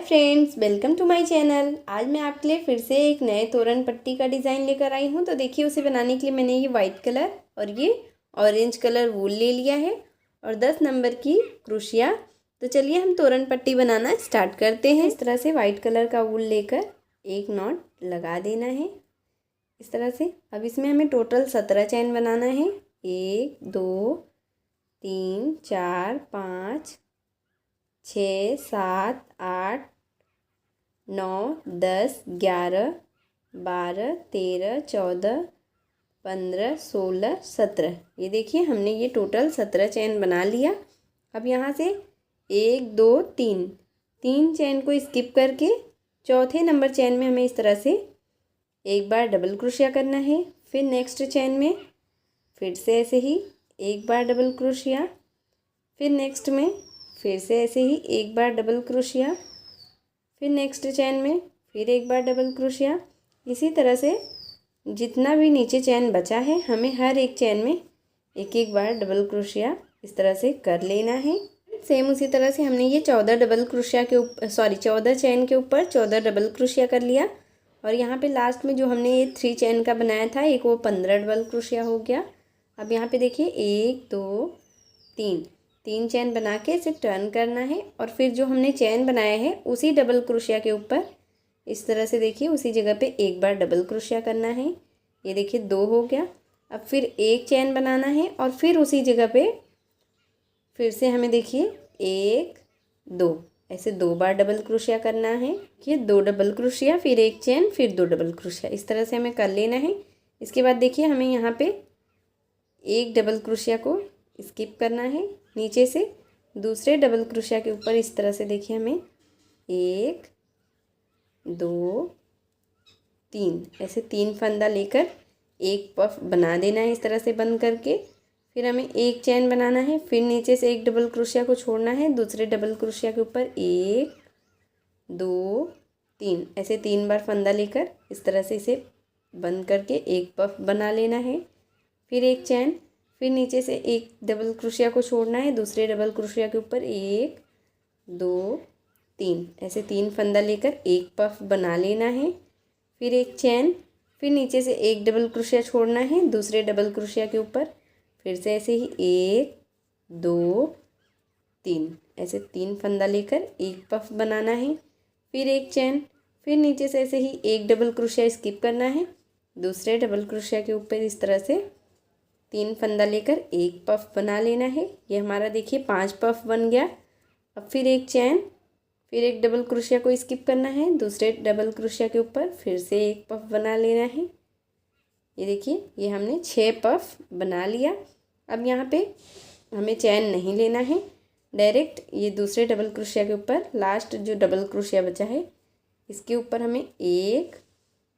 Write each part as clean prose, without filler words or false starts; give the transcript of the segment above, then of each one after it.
Friends, welcome to my channel. आज मैं आपके लिए फिर से एक नए तोरण पट्टी का डिज़ाइन लेकर आई हूँ। तो देखिए, उसे बनाने के लिए मैंने ये वाइट कलर और ये ऑरेंज कलर वूल ले लिया है और 10 नंबर की क्रोशिया। तो चलिए हम तोरण पट्टी बनाना स्टार्ट करते हैं। इस तरह से वाइट कलर का वूल लेकर एक नॉट लगा देना है इस तरह से। अब इसमें हमें टोटल 17 चैन बनाना है। 1 2 3 4 5 6 7 8 9 10 11 12 13 14 15 16 17। ये देखिए, हमने ये टोटल 17 चैन बना लिया। अब यहाँ से 1 2 3 चैन को स्किप करके चौथे नंबर चैन में हमें इस तरह से एक बार डबल क्रोशिया करना है। फिर नेक्स्ट चैन में फिर से ऐसे ही एक बार डबल क्रोशिया, फिर नेक्स्ट में फिर से ऐसे ही एक बार डबल क्रोशिया, फिर नेक्स्ट चैन में फिर एक बार डबल क्रोशिया। इसी तरह से जितना भी नीचे चैन बचा है हमें हर एक चैन में एक एक बार डबल क्रोशिया इस तरह से कर लेना है। सेम उसी तरह से हमने ये 14 डबल क्रोशिया के ऊपर 14 चैन के ऊपर 14 डबल क्रोशिया कर लिया। और यहाँ पे लास्ट में जो हमने ये 3 चैन का बनाया था, एक वो 15 डबल क्रोशिया हो गया। अब यहाँ पे देखिए 1 2 3 चैन बना के इसे टर्न करना है और फिर जो हमने चैन बनाया है उसी डबल क्रोशिया के ऊपर इस तरह से देखिए उसी जगह पे एक बार डबल क्रोशिया करना है। ये देखिए 2 हो गया। अब फिर एक चैन बनाना है और फिर उसी जगह पे फिर से हमें देखिए 1 2 ऐसे 2 बार डबल क्रोशिया करना है। ये 2 डबल क्रोशिया, फिर एक चैन, फिर 2 डबल क्रोशिया, इस तरह से हमें कर लेना है। इसके बाद देखिए हमें यहाँ पे एक डबल क्रोशिया को स्किप करना है। नीचे से दूसरे डबल क्रोशिया के ऊपर इस तरह से देखिए हमें 1 2 3 ऐसे 3 फंदा लेकर एक पफ बना देना है इस तरह से बंद करके। फिर हमें एक चैन बनाना है, फिर नीचे से एक डबल क्रोशिया को छोड़ना है, दूसरे डबल क्रोशिया के ऊपर 1 2 3 ऐसे 3 बार फंदा लेकर इस तरह से इसे बंद करके एक पफ बना लेना है। फिर एक चैन, फिर नीचे से एक डबल क्रोशिया को छोड़ना है, दूसरे डबल क्रोशिया के ऊपर 1 2 3 ऐसे 3 फंदा लेकर एक पफ बना लेना है। फिर एक चैन, फिर नीचे से एक डबल क्रोशिया छोड़ना है, दूसरे डबल क्रोशिया के ऊपर फिर से ऐसे ही 1 2 3 ऐसे 3 फंदा लेकर एक पफ बनाना है। फिर एक चैन, फिर नीचे से ऐसे ही एक डबल क्रोशिया स्किप करना है, दूसरे डबल क्रोशिया के ऊपर इस तरह से 3 फंदा लेकर एक पफ बना लेना है। ये हमारा देखिए 5 पफ बन गया। अब फिर एक चैन, फिर एक डबल क्रोशिया को स्किप करना है, दूसरे डबल क्रोशिया के ऊपर फिर से एक पफ बना लेना है। ये देखिए, ये हमने 6 पफ बना लिया। अब यहाँ पे हमें चैन नहीं लेना है, डायरेक्ट ये दूसरे डबल क्रोशिया के ऊपर लास्ट जो डबल क्रोशिया बचा है इसके ऊपर हमें 1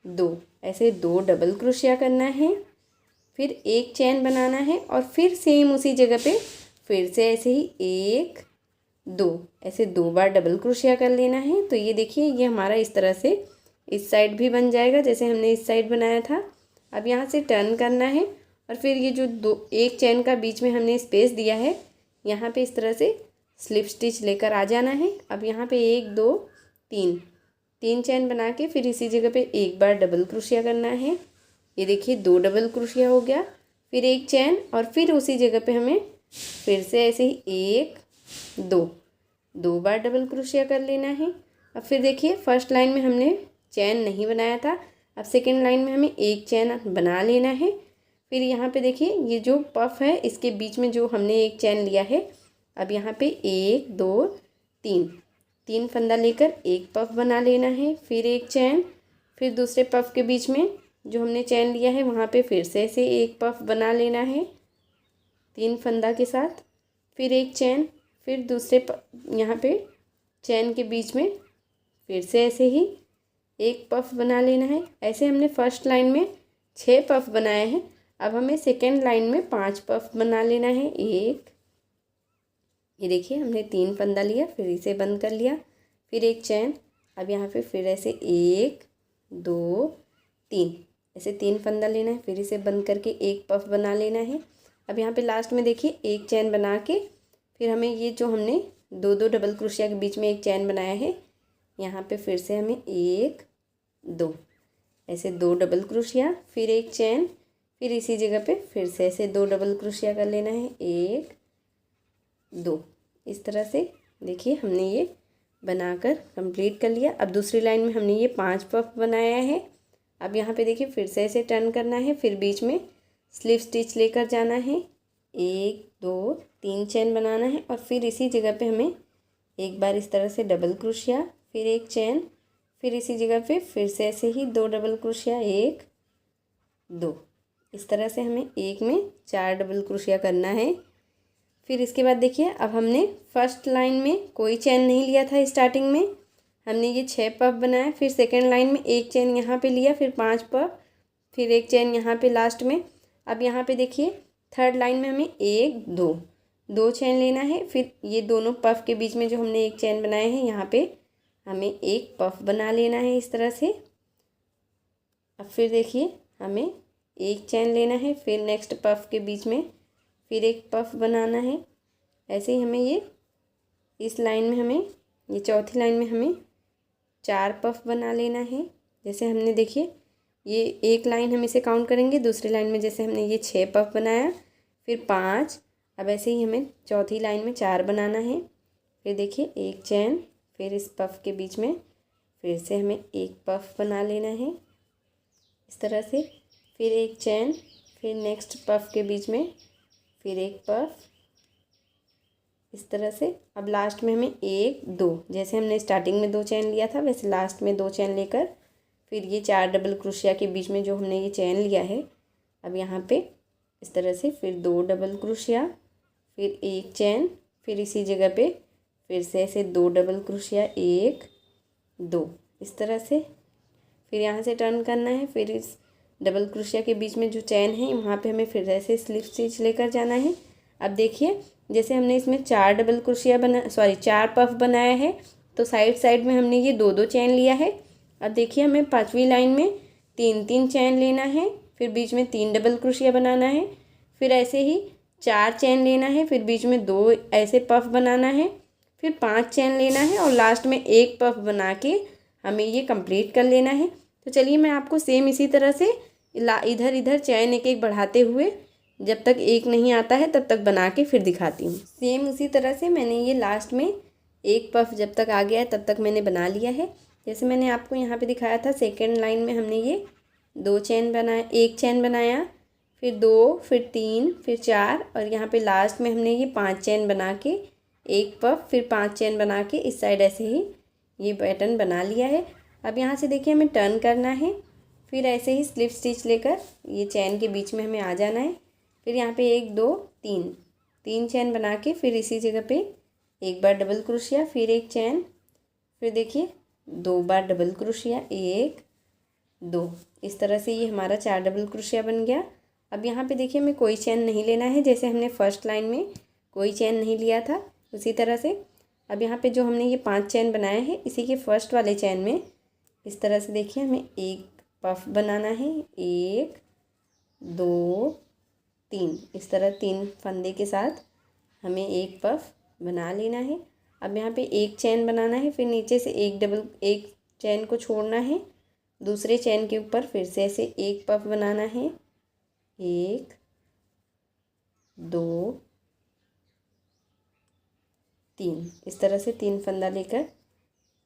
2 ऐसे 2 डबल क्रोशिया करना है। फिर एक चैन बनाना है और फिर सेम उसी जगह पे फिर से ऐसे ही 1 2 ऐसे 2 बार डबल क्रोशिया कर लेना है। तो ये देखिए, ये हमारा इस तरह से इस साइड भी बन जाएगा जैसे हमने इस साइड बनाया था। अब यहाँ से टर्न करना है और फिर ये जो एक चैन का बीच में हमने स्पेस दिया है यहाँ पे इस तरह से स्लिप स्टिच लेकर आ जाना है। अब यहाँ पे 1 2 3 चैन बना के फिर इसी जगह पे एक बार डबल क्रोशिया करना है। ये देखिए 2 डबल क्रोशिया हो गया, फिर एक चैन और फिर उसी जगह पे हमें फिर से ऐसे ही 1 2 बार डबल क्रोशिया कर लेना है। अब फिर देखिए फर्स्ट लाइन में हमने चैन नहीं बनाया था, अब सेकेंड लाइन में हमें एक चैन बना लेना है। फिर यहाँ पे देखिए ये जो पफ है इसके बीच में जो हमने एक चैन लिया है, अब यहाँ पे 1 2 3 फंदा लेकर एक पफ बना लेना है। फिर एक चैन, फिर दूसरे पफ के बीच में जो हमने चैन लिया है वहाँ पे फिर से ऐसे एक पफ बना लेना है 3 फंदा के साथ। फिर एक चैन, फिर दूसरे यहाँ पे चैन के बीच में फिर से ऐसे ही एक पफ बना लेना है। ऐसे हमने फर्स्ट लाइन में 6 पफ बनाए हैं। अब हमें सेकेंड लाइन में 5 पफ बना लेना है। ये देखिए हमने 3 फंदा लिया, फिर इसे बंद कर लिया, फिर एक चैन, अब यहाँ पे फिर ऐसे 1 2 3 ऐसे 3 फंदा लेना है, फिर इसे बंद करके एक पफ बना लेना है। अब यहाँ पे लास्ट में देखिए एक चैन बना के फिर हमें ये जो हमने 2 डबल क्रोशिया के बीच में एक चैन बनाया है यहाँ पे फिर से हमें 1 2 ऐसे 2 डबल क्रोशिया, फिर एक चेन, फिर इसी जगह पे फिर से ऐसे 2 डबल क्रोशिया कर लेना है, 1 2। इस तरह से देखिए हमने ये बनाकर कंप्लीट कर लिया। अब दूसरी लाइन में हमने ये 5 पफ बनाया है। अब यहाँ पे देखिए फिर से ऐसे टर्न करना है, फिर बीच में स्लिप स्टिच लेकर जाना है, 1 2 3 चेन बनाना है और फिर इसी जगह पे हमें एक बार इस तरह से डबल क्रोशिया, फिर एक चेन, फिर इसी जगह पे फिर से ऐसे ही 2 डबल क्रोशिया, 1 2। इस तरह से हमें एक में 4 डबल क्रोशिया करना है। फिर इसके बाद देखिए अब हमने फर्स्ट लाइन में कोई चेन नहीं लिया था, स्टार्टिंग में हमने ये 6 पफ बनाया, फिर सेकेंड लाइन में एक चेन यहाँ पे लिया, फिर 5 पफ, फिर एक चेन यहाँ पे लास्ट में। अब यहाँ पे देखिए थर्ड लाइन में हमें 1 2 2 चेन लेना है, फिर ये दोनों पफ के बीच में जो हमने एक चेन बनाए हैं यहाँ पे हमें एक पफ बना लेना है इस तरह से। अब फिर देखिए हमें एक चेन लेना है, फिर नेक्स्ट पफ के बीच में फिर एक पफ बनाना है। ऐसे ही हमें ये इस लाइन में हमें ये चौथी लाइन में हमें 4 पफ बना लेना है। जैसे हमने देखिए ये एक लाइन हम इसे काउंट करेंगे, दूसरी लाइन में जैसे हमने ये 6 पफ बनाया, फिर 5। अब ऐसे ही हमें चौथी लाइन में 4 बनाना है। फिर देखिए एक चैन, फिर इस पफ के बीच में फिर से हमें एक पफ बना लेना है इस तरह से, फिर एक चैन, फिर नेक्स्ट पफ के बीच में फिर एक पफ इस तरह से। अब लास्ट में हमें 1 2 जैसे हमने स्टार्टिंग में 2 चैन लिया था वैसे लास्ट में 2 चैन लेकर फिर ये 4 डबल क्रोशिया के बीच में जो हमने ये चैन लिया है अब यहाँ पे इस तरह से फिर 2 डबल क्रोशिया, फिर एक चैन, फिर इसी जगह पे फिर से ऐसे 2 डबल क्रोशिया, 1 2 इस तरह से। फिर यहाँ से टर्न करना है, फिर इस डबल क्रोशिया के बीच में जो चैन है वहाँ पे हमें फिर ऐसे स्लिप स्टिच लेकर जाना है। अब देखिए जैसे हमने इसमें 4 डबल क्रोशिया 4 पफ बनाया है तो साइड साइड में हमने ये 2 2 चैन लिया है। अब देखिए हमें 5वीं लाइन में 3 3 चैन लेना है, फिर बीच में 3 डबल क्रोशिया बनाना है, फिर ऐसे ही 4 चैन लेना है, फिर बीच में 2 ऐसे पफ बनाना है, फिर 5 चैन लेना है और लास्ट में एक पफ बना के हमें ये कंप्लीट कर लेना है। तो चलिए मैं आपको सेम इसी तरह से इधर इधर चैन एक एक बढ़ाते हुए जब तक एक नहीं आता है तब तक बना के फिर दिखाती हूँ। सेम उसी तरह से मैंने ये लास्ट में एक पफ जब तक आ गया है तब तक मैंने बना लिया है। जैसे मैंने आपको यहाँ पे दिखाया था सेकेंड लाइन में हमने ये 2 चैन बनाया, एक चैन बनाया, फिर 2, फिर 3, फिर 4 और यहाँ पे लास्ट में हमने ये 5 चैन बना के एक पफ फिर 5 चैन बना के इस साइड ऐसे ही ये पैटर्न बना लिया है। अब यहाँ से देखिए हमें टर्न करना है, फिर ऐसे ही स्लिप स्टिच लेकर ये चैन के बीच में हमें आ जाना है। फिर यहाँ पे 1 2 3 चैन बना के फिर इसी जगह पे एक बार डबल क्रोशिया, फिर एक चैन, फिर देखिए 2 बार डबल क्रोशिया, 1 2 इस तरह से ये हमारा 4 डबल क्रोशिया बन गया। अब यहाँ पे देखिए हमें कोई चैन नहीं लेना है, जैसे हमने फर्स्ट लाइन में कोई चैन नहीं लिया था उसी तरह से। अब यहाँ पे जो हमने ये 5 चैन बनाए हैं इसी के फर्स्ट वाले चैन में इस तरह से देखिए हमें एक पफ बनाना है, 1 2 3 इस तरह 3 फंदे के साथ हमें एक पफ बना लेना है। अब यहाँ पे एक चैन बनाना है, फिर नीचे से एक चैन को छोड़ना है, दूसरे चैन के ऊपर फिर से ऐसे एक पफ बनाना है, 1 2 3 इस तरह से 3 फंदा लेकर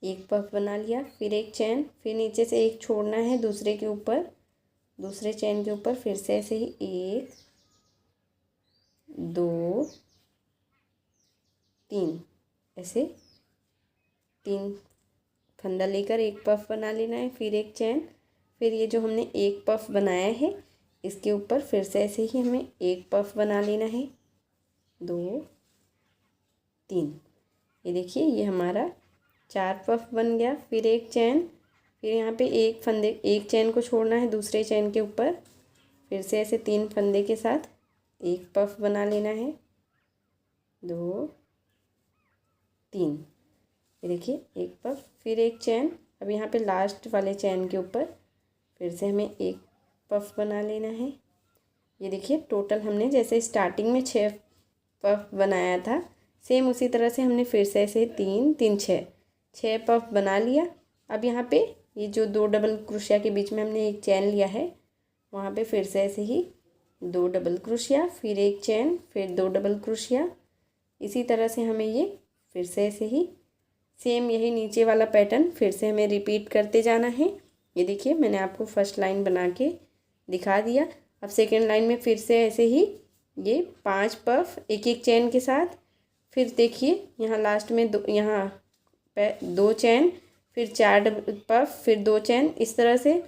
एक पफ बना लिया, फिर एक चैन, फिर नीचे से एक छोड़ना है दूसरे के ऊपर, दूसरे चैन के ऊपर फिर से ऐसे ही 1 2 3 ऐसे 3 फंदा लेकर एक पफ बना लेना है, फिर एक चैन, फिर ये जो हमने एक पफ बनाया है इसके ऊपर फिर से ऐसे ही हमें एक पफ बना लेना है, 2 3 ये देखिए ये हमारा 4 पफ बन गया। फिर एक चैन, फिर यहाँ पे एक चैन को छोड़ना है दूसरे चैन के ऊपर, फिर से ऐसे 3 फंदे के साथ एक पफ बना लेना है, 2 3 ये देखिए एक पफ, फिर एक चैन। अब यहाँ पे लास्ट वाले चैन के ऊपर फिर से हमें एक पफ बना लेना है। ये देखिए टोटल हमने जैसे स्टार्टिंग में 6 पफ बनाया था सेम उसी तरह से हमने फिर से ऐसे 3 3 6 6 पफ बना लिया। अब यहाँ पे ये जो 2 डबल क्रोशिया के बीच में हमने एक चैन लिया है, वहाँ पे फिर से ऐसे ही 2 डबल क्रोशिया, फिर एक चैन, फिर 2 डबल क्रोशिया। इसी तरह से हमें ये फिर से ऐसे ही सेम यही नीचे वाला पैटर्न फिर से हमें रिपीट करते जाना है। ये देखिए मैंने आपको फर्स्ट लाइन बना के दिखा दिया। अब सेकेंड लाइन में फिर से ऐसे ही ये 5 पफ एक एक चैन के साथ, फिर देखिए यहाँ लास्ट में यहाँ 2 चैन, फिर 4 डबल पफ, फिर 2 चैन, इस तरह से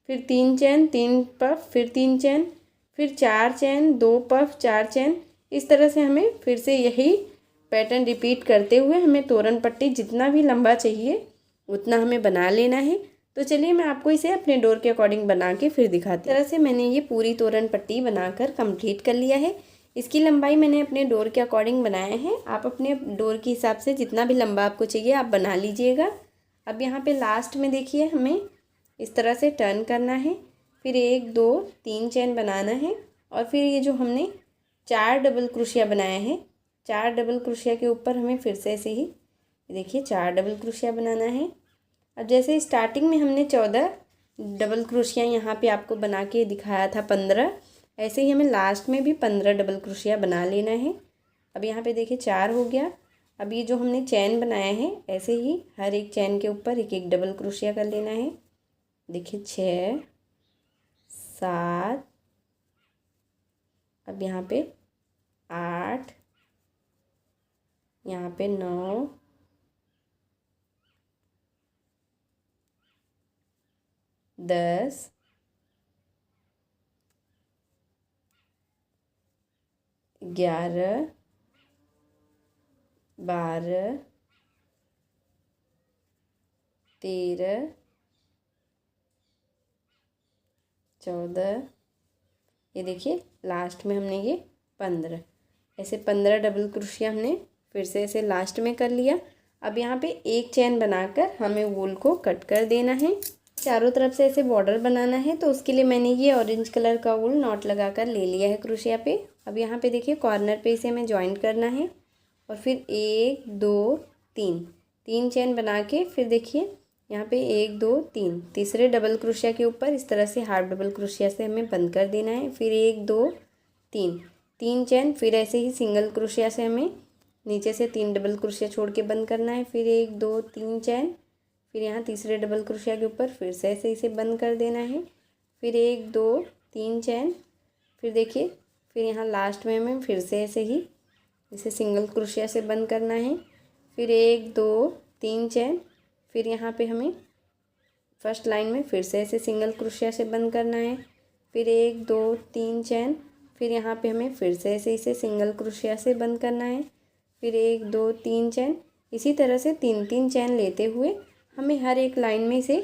फिर 3 चैन, 3 पफ, फिर 3 चैन, फिर 4 चैन, 2 पफ, 4 चैन। इस तरह से हमें फिर से यही पैटर्न रिपीट करते हुए हमें तोरण पट्टी जितना भी लंबा चाहिए उतना हमें बना लेना है। तो चलिए मैं आपको इसे अपने डोर के अकॉर्डिंग बना के फिर दिखाती हूँ। इस तरह से मैंने ये पूरी तोरण पट्टी बनाकर कंप्लीट कर लिया है। इसकी लंबाई मैंने अपने डोर के अकॉर्डिंग बनाया है। आप अपने डोर के हिसाब से जितना भी लंबा आपको चाहिए आप बना लीजिएगा। अब यहाँ पे लास्ट में देखिए हमें इस तरह से टर्न करना है, फिर 1 2 3 चैन बनाना है और फिर ये जो हमने 4 डबल क्रोशिया बनाया है, 4 डबल क्रोशिया के ऊपर हमें फिर से ऐसे ही देखिए 4 डबल क्रोशिया बनाना है। अब जैसे स्टार्टिंग में हमने 14 डबल क्रोशिया यहाँ पे आपको बना के दिखाया था 15, ऐसे ही हमें लास्ट में भी 15 डबल क्रोशिया बना लेना है। अब यहाँ पे देखिए 4 हो गया। अब ये जो हमने चैन बनाया है ऐसे ही हर एक चैन के ऊपर एक एक डबल क्रोशिया कर लेना है। देखिए 6 7, अब यहाँ पे 8, यहाँ पे 9, 10, 11, 12, 13, 14, ये देखिए लास्ट में हमने ये 15, ऐसे 15 डबल क्रोशिया हमने फिर से ऐसे लास्ट में कर लिया। अब यहाँ पे एक चैन बनाकर हमें वूल को कट कर देना है। चारों तरफ से ऐसे बॉर्डर बनाना है, तो उसके लिए मैंने ये ऑरेंज कलर का वूल नॉट लगाकर ले लिया है क्रोशिया पे। अब यहाँ पे देखिए कॉर्नर पे इसे हमें जॉइंट करना है और फिर 1 2 3 चैन बना के फिर देखिए यहाँ पे 1 2 3 तीसरे डबल क्रोशिया के ऊपर इस तरह से हाफ डबल क्रोशिया से हमें बंद कर देना है। फिर 1 2 3 चैन, फिर ऐसे ही सिंगल क्रोशिया से हमें नीचे से 3 डबल क्रोशिया छोड़ के बंद करना है। फिर 1 2 3 चैन, फिर यहाँ तीसरे डबल क्रोशिया के ऊपर फिर से ऐसे इसे बंद कर देना है। फिर 1 2 3 चैन, फिर देखिए फिर यहाँ लास्ट में हमें फिर से ऐसे ही इसे सिंगल क्रोशिया से बंद करना है। फिर 1 2 3 चैन, फिर यहाँ पे हमें फर्स्ट लाइन में फिर से ऐसे सिंगल क्रोशिया से बंद करना है। फिर 1 2 3 चैन, फिर यहाँ पे हमें फिर से ऐसे इसे सिंगल क्रोशिया से बंद करना है। फिर 1 2 3 चैन, इसी तरह से 3 चैन लेते हुए हमें हर एक लाइन में इसे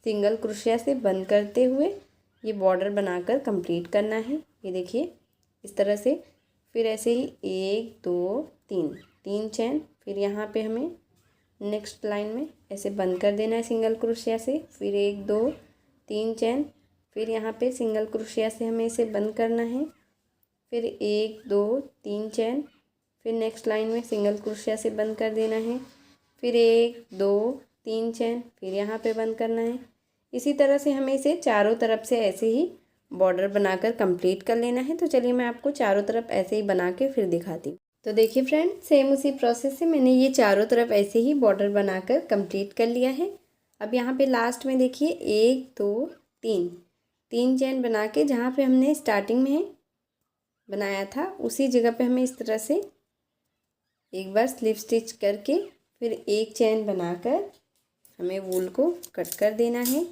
सिंगल क्रोशिया से बंद करते हुए ये बॉर्डर बनाकर कंप्लीट करना है। ये देखिए इस तरह से। फिर ऐसे ही 1 2 3 चैन, फिर यहाँ पे हमें नेक्स्ट लाइन में ऐसे बंद कर देना है सिंगल क्रोशिया से। फिर 1 2 3 चैन, फिर यहाँ पे सिंगल क्रोशिया से हमें इसे बंद करना है। फिर 1 2 3 चैन, फिर नेक्स्ट लाइन में सिंगल क्रोशिया से बंद कर देना है। फिर 1 2 3 चैन, फिर यहाँ पे बंद करना है। इसी तरह से हमें इसे चारों तरफ से ऐसे ही बॉर्डर बनाकर कंप्लीट कर लेना है। तो चलिए मैं आपको चारों तरफ ऐसे ही बना के फिर दिखाती हूँ। तो देखिए फ्रेंड, सेम उसी प्रोसेस से मैंने ये चारों तरफ ऐसे ही बॉर्डर बनाकर कंप्लीट कर लिया है। अब यहाँ पे लास्ट में देखिए 1 2 3 चैन बना के जहाँ पे हमने स्टार्टिंग में बनाया था उसी जगह पे हमें इस तरह से एक बार स्लिप स्टिच करके फिर एक चैन बनाकर हमें वूल को कट कर देना है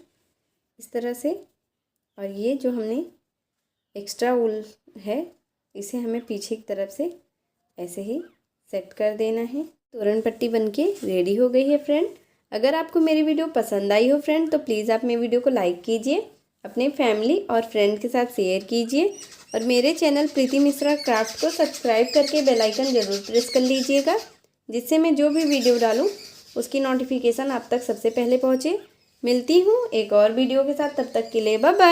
इस तरह से। और ये जो हमने एक्स्ट्रा वूल है इसे हमें पीछे की तरफ से ऐसे ही सेट कर देना है। तोरण पट्टी बनके रेडी हो गई है फ्रेंड। अगर आपको मेरी वीडियो पसंद आई हो फ्रेंड तो प्लीज़ आप मेरी वीडियो को लाइक कीजिए, अपने फैमिली और फ्रेंड के साथ शेयर कीजिए और मेरे चैनल प्रीति मिश्रा क्राफ्ट को सब्सक्राइब करके बेल आइकन ज़रूर प्रेस कर लीजिएगा, जिससे मैं जो भी वीडियो डालूँ उसकी नोटिफिकेशन आप तक सबसे पहले पहुँचे। मिलती हूँ एक और वीडियो के साथ, तब तक के लिए बाय बाय।